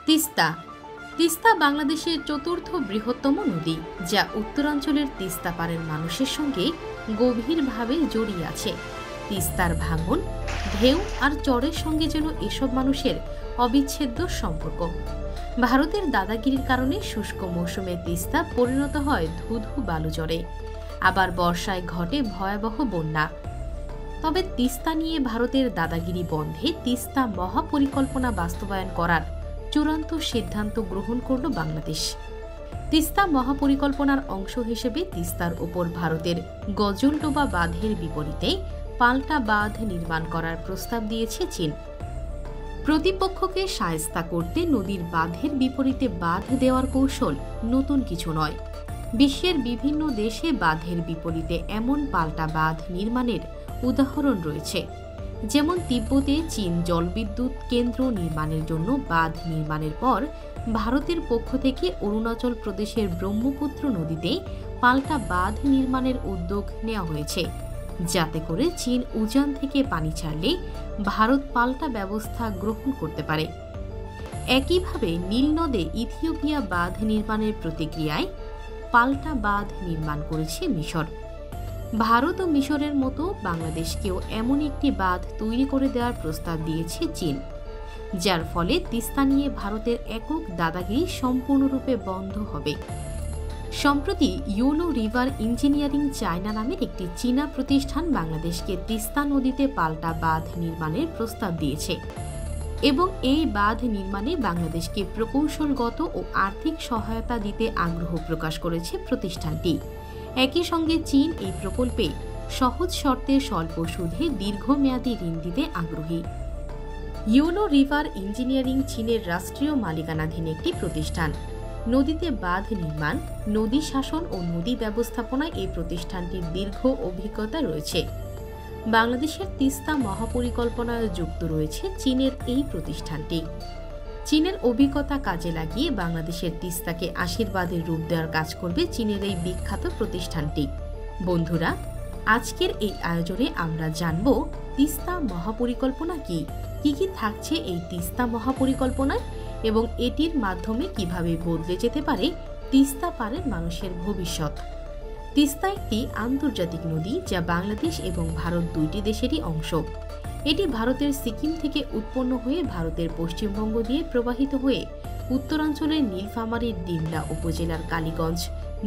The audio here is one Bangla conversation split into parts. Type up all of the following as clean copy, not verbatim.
তিস্তা তিস্তা বাংলাদেশের চতুর্থ বৃহত্তম নদী, যা উত্তরাঞ্চলের তিস্তা পাড়ের মানুষের সঙ্গে গভীরভাবে জড়িয়ে আছে। তিস্তার ভাঙন, ঢেউ আর চরের সঙ্গে যেন এসব মানুষের অবিচ্ছেদ্য সম্পর্ক। ভারতের দাদাগিরির কারণে শুষ্ক মৌসুমে তিস্তা পরিণত হয় ধুধু বালুচরে, আবার বর্ষায় ঘটে ভয়াবহ বন্যা। তবে তিস্তা নিয়ে ভারতের দাদাগিরি বন্ধে তিস্তা মহাপরিকল্পনা বাস্তবায়ন করার চূড়ান্ত সিদ্ধান্ত গ্রহণ করল বাংলাদেশ। তিস্তা মহাপরিকল্পনার অংশ হিসেবে তিস্তার ওপর ভারতের গজলডোবা বাঁধের বিপরীতে পাল্টা বাঁধ নির্মাণ করার প্রস্তাব দিয়েছে চীন। প্রতিপক্ষকে শায়েস্তা করতে নদীর বাঁধের বিপরীতে বাঁধ দেওয়ার কৌশল নতুন কিছু নয়। বিশ্বের বিভিন্ন দেশে বাঁধের বিপরীতে এমন পাল্টা বাঁধ নির্মাণের উদাহরণ রয়েছে। যেমন তিব্বতে চীন জলবিদ্যুৎ কেন্দ্র নির্মাণের জন্য বাঁধ নির্মাণের পর ভারতের পক্ষ থেকে অরুণাচল প্রদেশের ব্রহ্মপুত্র নদীতে পাল্টা বাঁধ নির্মাণের উদ্যোগ নেওয়া হয়েছে, যাতে করে চীন উজান থেকে পানি ছাড়লে ভারত পাল্টা ব্যবস্থা গ্রহণ করতে পারে। একইভাবে নীল নদে ইথিওপিয়া বাঁধ নির্মাণের প্রতিক্রিয়ায় পাল্টা বাঁধ নির্মাণ করেছে মিশর। ভারত ও মিশরের মতো বাংলাদেশকেও এমন একটি বাঁধ তৈরি করে দেওয়ার প্রস্তাব দিয়েছে চীন, যার ফলে তিস্তা নিয়ে ভারতের একক দাদাগিরি সম্পূর্ণরূপে বন্ধ হবে। সম্প্রতি ইয়োলো রিভার ইঞ্জিনিয়ারিং চায়না নামের একটি চীনা প্রতিষ্ঠান বাংলাদেশকে তিস্তা নদীতে পাল্টা বাঁধ নির্মাণের প্রস্তাব দিয়েছে এবং এই বাঁধ নির্মাণে বাংলাদেশকে প্রকৌশলগত ও আর্থিক সহায়তা দিতে আগ্রহ প্রকাশ করেছে প্রতিষ্ঠানটি। একই সঙ্গে চীন এই প্রকল্পে সহজ শর্তে স্বল্প সুদে দীর্ঘমেয়াদী ঋণ দিতে আগ্রহী। ইয়োলো রিভার ইঞ্জিনিয়ারিং চীনের রাষ্ট্রীয় মালিকানাধীন একটি প্রতিষ্ঠান। নদীতে বাঁধ নির্মাণ, নদী শাসন ও নদী ব্যবস্থাপনায় এই প্রতিষ্ঠানটির দীর্ঘ অভিজ্ঞতা রয়েছে। বাংলাদেশের তিস্তা মহাপরিকল্পনায় যুক্ত রয়েছে চীনের এই প্রতিষ্ঠানটি। চীনের অভিজ্ঞতা কাজে লাগিয়ে বাংলাদেশের তিস্তাকে আশীর্বাদের রূপ দেওয়ার কাজ করবে চীনের এই বিখ্যাত প্রতিষ্ঠানটি। বন্ধুরা, আজকের এই আয়োজনে আমরা জানব তিস্তা মহাপরিকল্পনা কি কি থাকছে এই তিস্তা মহাপরিকল্পনায় এবং এটির মাধ্যমে কিভাবে বদলে যেতে পারে তিস্তা পাড়ের মানুষের ভবিষ্যৎ। তিস্তা একটি আন্তর্জাতিক নদী, যা বাংলাদেশ এবং ভারত দুইটি দেশেরই অংশ। এটি ভারতের সিকিম থেকে উৎপন্ন হয়ে ভারতের পশ্চিমবঙ্গ দিয়ে প্রবাহিত হয়ে উত্তরাঞ্চলের নীলফামারীর ডিমলা উপজেলার কালীগঞ্জ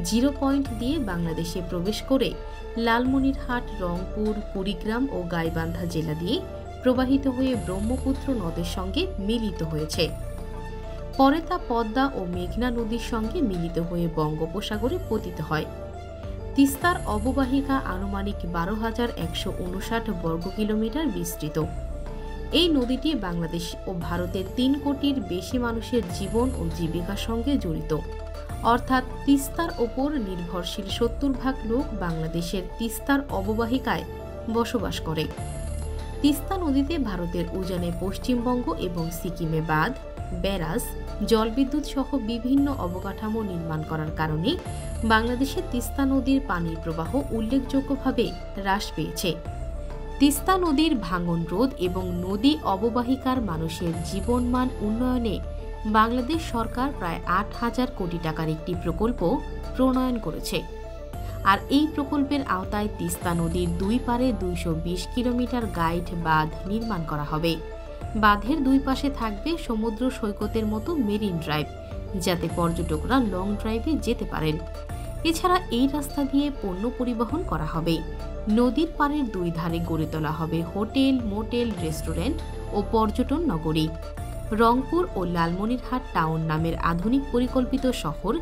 জিরো পয়েন্ট দিয়ে বাংলাদেশে প্রবেশ করে লালমনিরহাট, রংপুর, কুড়িগ্রাম ও গাইবান্ধা জেলা দিয়ে প্রবাহিত হয়ে ব্রহ্মপুত্র নদের সঙ্গে মিলিত হয়েছে। পরে তা পদ্মা ও মেঘনা নদীর সঙ্গে মিলিত হয়ে বঙ্গোপসাগরে পতিত হয়। তিস্তার অববাহিকা আনুমানিক 12,159 বর্গ কিলোমিটার বিস্তৃত। এই নদীটি বাংলাদেশ ও ভারতের 3 কোটির বেশি মানুষের জীবন ও জীবিকার সঙ্গে জড়িত। অর্থাৎ তিস্তার ওপর নির্ভরশীল 70% লোক বাংলাদেশের তিস্তার অববাহিকায় বসবাস করে। তিস্তা নদীতে ভারতের উজানে পশ্চিমবঙ্গ এবং সিকিমে বাঁধ, ব্যারাজ, জলবিদ্যুৎ সহ বিভিন্ন অবকাঠামো নির্মাণ করার কারণে বাংলাদেশে তিস্তা নদীর পানির প্রবাহ উল্লেখযোগ্যভাবে হ্রাস পেয়েছে। তিস্তা নদীর ভাঙন রোধ এবং নদী অববাহিকার মানুষের জীবনমান উন্নয়নে বাংলাদেশ সরকার প্রায় 8,000 কোটি টাকার একটি প্রকল্প প্রণয়ন করেছে। আর এই প্রকল্পের আওতায় তিস্তা নদীর দুই পারে 220 কিলোমিটার গাইড বাঁধ নির্মাণ করা হবে। বাঁধের দুই পাশে থাকবে সমুদ্র সৈকতের মতো মেরিন ড্রাইভ, যাতে পর্যটকরা লং ড্রাইভে যেতে পারেন। এছাড়া এই রাস্তা দিয়ে পণ্য পরিবহন করা হবে। নদীর পাড়ের দুই ধারে গড়ে তোলা হবে হোটেল, মোটেল, রেস্টুরেন্ট ও পর্যটন নগরী। রংপুর ও লালমনিরহাট টাউন নামের আধুনিক পরিকল্পিত শহর,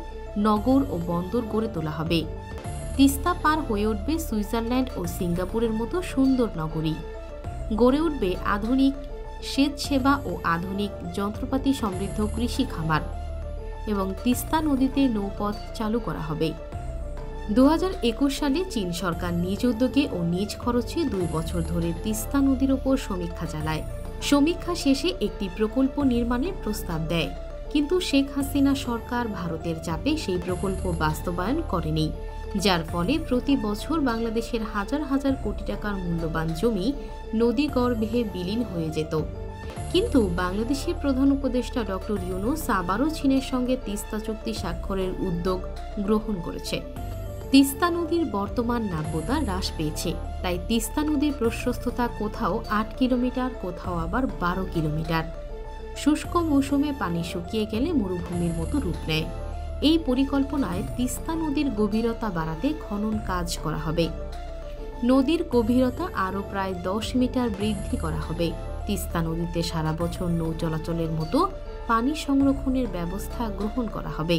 নগর ও বন্দর গড়ে তোলা হবে। তিস্তা পার হয়ে উঠবে সুইজারল্যান্ড ও সিঙ্গাপুরের মতো সুন্দর নগরী। গড়ে উঠবে আধুনিক সেচ সেবা ও আধুনিক যন্ত্রপাতি সমৃদ্ধ কৃষি খামার এবং তিস্তা নদীতে নৌপথ চালু করা হবে। 2021 সালে চীন সরকার নিজ উদ্যোগে ও নিজ খরচে 2 বছর ধরে তিস্তা নদীর ওপর সমীক্ষা চালায়। সমীক্ষা শেষে একটি প্রকল্প নির্মাণের প্রস্তাব দেয়, কিন্তু শেখ হাসিনা সরকার ভারতের চাপে সেই প্রকল্প বাস্তবায়ন করেনি, যার ফলে প্রতি বছর বাংলাদেশের হাজার হাজার কোটি টাকার মূল্যবান জমি নদীগর্ভে বিলীন হয়ে যেত। কিন্তু বাংলাদেশের প্রধান উপদেষ্টা ডক্টর ইউনূস আবারও চীনের সঙ্গে তিস্তা চুক্তি স্বাক্ষরের উদ্যোগ গ্রহণ করেছে। তিস্তা নদীর বর্তমান নাব্যতা হ্রাস পেয়েছে, তাই তিস্তা নদীর প্রশস্ততা কোথাও ৮ কিলোমিটার, কোথাও আবার ১২ কিলোমিটার। শুষ্ক মৌসুমে পানি শুকিয়ে গেলে মরুভূমির মতো রূপ নেয়। এই পরিকল্পনায় তিস্তা নদীর গভীরতা বাড়াতে খনন কাজ করা হবে। নদীর গভীরতা আরও প্রায় ১০ মিটার বৃদ্ধি করা হবে। তিস্তা নদীতে সারা বছর নৌ চলাচলের মতো পানি সংরক্ষণের ব্যবস্থা গ্রহণ করা হবে।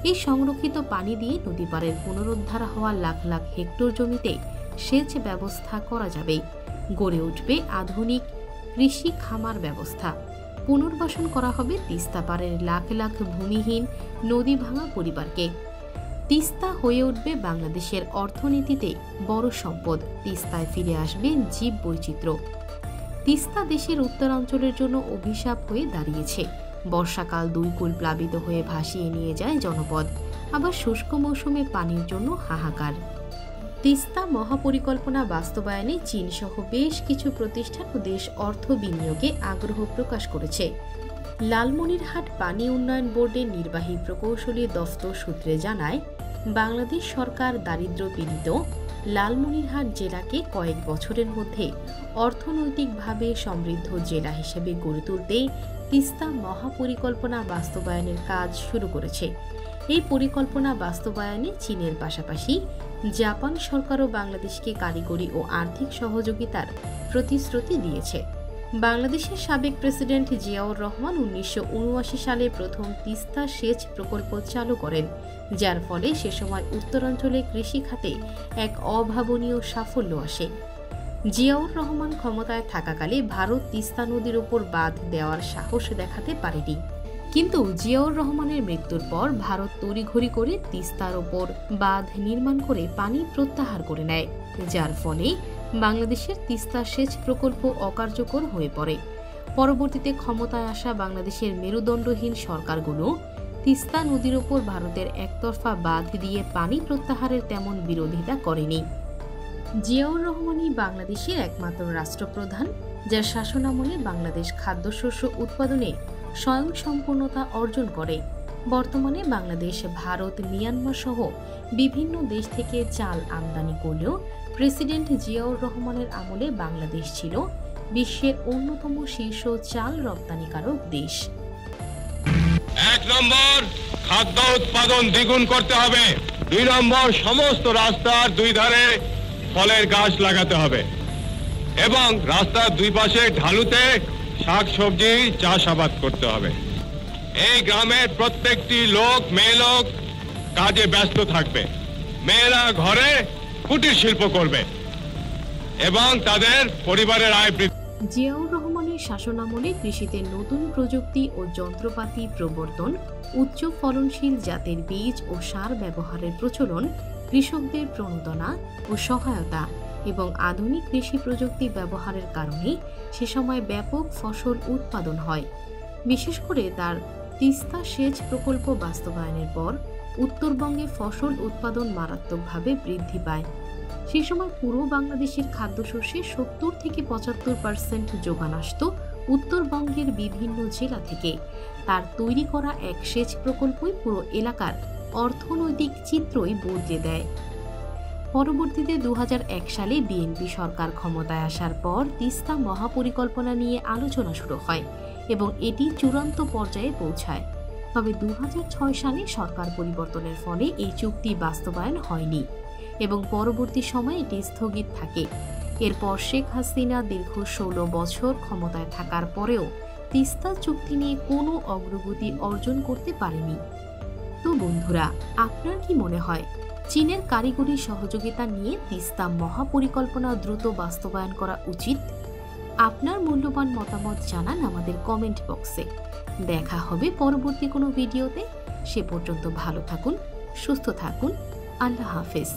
এই সংরক্ষিত পানি দিয়ে নদী পাড়ের পুনরুদ্ধার হওয়া লাখ লাখ হেক্টর জমিতে সেচ ব্যবস্থা করা যাবে। গড়ে উঠবে আধুনিক কৃষি খামার ব্যবস্থা। পুনর্বাসন করা হবে তিস্তা পাড়ের লাখ লাখ ভূমিহীন নদী ভাঙা পরিবারকে। তিস্তা হয়ে উঠবে বাংলাদেশের অর্থনীতিতে বড় সম্পদ। তিস্তায় ফিরে আসবে জীব বৈচিত্র্য। তিস্তা দেশের উত্তরাঞ্চলের জন্য অভিশাপ হয়ে দাঁড়িয়েছে। বর্ষাকাল ২ কূল প্লাবিত হয়ে ভাসিয়ে নিয়ে যায় জনপদ, আবার শুষ্ক মৌসুমে পানির জন্য হাহাকার। তিস্তা মহাপরিকল্পনা বাস্তবায়নে চীন সহ বেশ কিছু প্রতিষ্ঠান ও দেশ অর্থ বিনিয়োগে আগ্রহ প্রকাশ করেছে। লালমনিরহাট পানি উন্নয়ন বোর্ডের নির্বাহী প্রকৌশলী দফতর সূত্রে জানায়, বাংলাদেশ সরকার দারিদ্র পীড়িত লালমনিরহাট জেলাকে কয়েক বছরের মধ্যে অর্থনৈতিকভাবে সমৃদ্ধ জেলা হিসেবে গড়ে তুলতে তিস্তা মহাপরিকল্পনা বাস্তবায়নের কাজ শুরু করেছে। এই পরিকল্পনা বাস্তবায়নে চীনের পাশাপাশি জাপান সরকারও বাংলাদেশকে কারিগরি ও আর্থিক সহযোগিতার প্রতিশ্রুতি দিয়েছে। বাংলাদেশের সাবেক প্রেসিডেন্ট জিয়াউর রহমান ১৯৭৯ সালে প্রথম তিস্তা সেচ প্রকল্প চালু করেন, যার ফলে সে সময় উত্তরাঞ্চলে কৃষি খাতে এক অভাবনীয় সাফল্য আসে। জিয়াউর রহমান ক্ষমতায় থাকাকালে ভারত তিস্তা নদীর উপর বাঁধ দেওয়ার সাহস দেখাতে পারেনি। কিন্তু জিয়াউর রহমানের মৃত্যুর পর ভারত তড়িঘড়ি করে তিস্তার ওপর বাঁধ নির্মাণ করে পানি প্রত্যাহার করে নেয়, যার ফলে বাংলাদেশের তিস্তা সেচ প্রকল্প অকার্যকর হয়ে পড়ে। পরবর্তীতে ক্ষমতায় আসা বাংলাদেশের মেরুদণ্ডহীন সরকারগুলো তিস্তা নদীর ওপর ভারতের একতরফা বাঁধ দিয়ে পানি প্রত্যাহারের তেমন বিরোধিতা করেনি। জিয়াউর রহমানই বাংলাদেশের একমাত্র রাষ্ট্রপ্রধান যার শাসনামলে বাংলাদেশ খাদ্যশস্য উৎপাদনে স্বয়ংসম্পূর্ণতা অর্জন করে। বর্তমানে বাংলাদেশ ভারত, মিয়ানমার সহ বিভিন্ন দেশ থেকে চাল আমদানি করলেও প্রেসিডেন্ট জিয়াউর রহমানের আমলে বাংলাদেশ ছিল বিশ্বের অন্যতম শীর্ষ চাল রপ্তানিকারক দেশ। ১ নম্বর, খাদ্য উৎপাদন দ্বিগুণ করতে হবে। ২ নম্বর, সমস্ত রাস্তার ২ ধারে ফলের গাছ লাগাতে হবে এবং রাস্তার ২ পাশে ঢালুতে শাকসবজি চাষাবাদ করতে হবে। এই গ্রামের প্রত্যেকটি লোক, মেয়ে লোক কাজে ব্যস্ত থাকবে। মেয়েরা ঘরে কুটির শিল্প করবে এবং তাদের পরিবারের আয় বৃদ্ধি। জিয়াউর রহমানের শাসনামলে কৃষিতে নতুন প্রযুক্তি ও যন্ত্রপাতি প্রবর্তন, উচ্চ ফলনশীল জাতের বীজ ও সার ব্যবহারের প্রচলন, কৃষকদের প্রণোদনা ও সহায়তা এবং আধুনিক কৃষি প্রযুক্তি ব্যবহারের কারণে সে সময় ব্যাপক ফসল উৎপাদন হয়। বিশেষ করে তার তিস্তা সেচ প্রকল্প বাস্তবায়নের পর উত্তরবঙ্গে ফসল উৎপাদন মারাত্মকভাবে বৃদ্ধি পায়। সে সময় পুরো বাংলাদেশের খাদ্যশস্যের ৭০ থেকে ৭৫% যোগান আসত উত্তরবঙ্গের বিভিন্ন জেলা থেকে। তার তৈরি করা এক সেচ প্রকল্পই পুরো এলাকার অর্থনৈতিক চিত্রই বদলে দেয়। পরবর্তীতে ২০০১ সালে বিএনপি সরকার ক্ষমতায় আসার পর তিস্তা মহাপরিকল্পনা নিয়ে আলোচনা শুরু হয় এবং এটি চূড়ান্ত পর্যায়ে পৌঁছায়। তবে ২০০৬ সালে সরকার পরিবর্তনের ফলে এই চুক্তি বাস্তবায়ন হয়নি এবং পরবর্তী সময়ে এটি স্থগিত থাকে। এরপর শেখ হাসিনা দীর্ঘ ১৬ বছর ক্ষমতায় থাকার পরেও তিস্তা চুক্তি নিয়ে কোনো অগ্রগতি অর্জন করতে পারেনি। তো বন্ধুরা, আপনার কি মনে হয় চীনের কারিগরি সহযোগিতা নিয়ে তিস্তা মহাপরিকল্পনা দ্রুত বাস্তবায়ন করা উচিত? আপনার মূল্যবান মতামত জানান আমাদের কমেন্ট বক্সে। দেখা হবে পরবর্তী কোনো ভিডিওতে। সে পর্যন্ত ভালো থাকুন, সুস্থ থাকুন। আল্লাহ হাফেজ।